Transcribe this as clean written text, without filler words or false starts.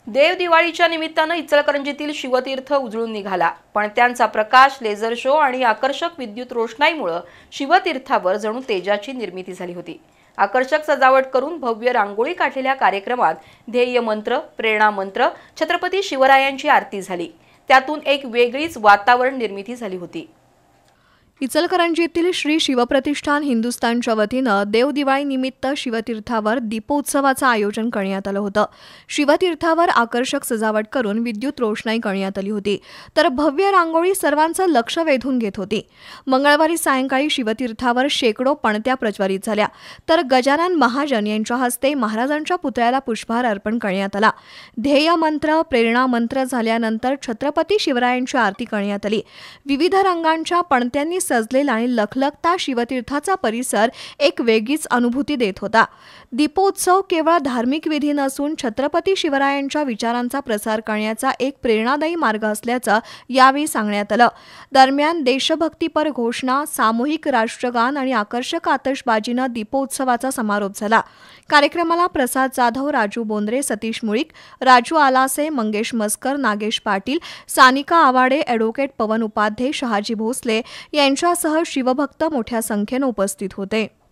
देव दिवाळीच्या निमित्तानं इचलकरंजीतील शिवतीर्थ उजळून निघाला. पणत्यांचा प्रकाश, लेझर शो आणि आकर्षक विद्युत रोषणाईमुळे शिवतीर्थावर जणू तेजाची निर्मिती झाली होती. आकर्षक सजावट करून भव्य रांगोळी काढलेल्या कार्यक्रमात ध्येय मंत्र, प्रेरणा मंत्र, छत्रपती शिवरायांची आरती झाली. त्यातून एक वेगळीच वातावरण निर्मिती झाली होती. इचलकरंजीतील श्री शिवप्रतिष्ठान हिंदुस्थानच्या वतीनं देवदिवाळीनिमित्त शिवतीर्थावर दीपोत्सवाचं आयोजन करण्यात आलं होतं. शिवतीर्थावर आकर्षक सजावट करून विद्युत रोषणाई करण्यात आली होती, तर भव्य रांगोळी सर्वांचं लक्ष वेधून घेत होती. मंगळवारी सायंकाळी शिवतीर्थावर शेकडो पणत्या प्रज्वलित झाल्या, तर गजानन महाजन यांच्या हस्ते महाराजांच्या पुतळ्याला पुष्पहार अर्पण करण्यात आला. ध्येय मंत्र, प्रेरणा मंत्र झाल्यानंतर छत्रपती शिवरायांची आरती करण्यात आली. विविध रंगांच्या पणत्यांनी सजलेला आणि लखलखता शिवतीर्थाचा परिसर एक वेगळीच अनुभूती देत होता. दीपोत्सव केवळ धार्मिक विधी नसून छत्रपती शिवरायांच्या विचारांचा प्रसार करण्याचा एक प्रेरणादायी मार्ग असल्याचं यावेळी सांगण्यात आलं. दरम्यान देशभक्तीपर घोषणा, सामूहिक राष्ट्रगान आणि आकर्षक आतषबाजीनं दीपोत्सवाचा समारोप झाला. कार्यक्रमाला प्रसाद जाधव, राजू बोंद्रे, सतीश मुळीक, राजू आलासे, मंगेश मस्कर, नागेश पाटील, सानिका आवाडे, ॲडव्होकेट पवन उपाध्ये, शहाजी भोसले यांच्यासह शिवभक्त मोठ्या संख्येनं उपस्थित होते.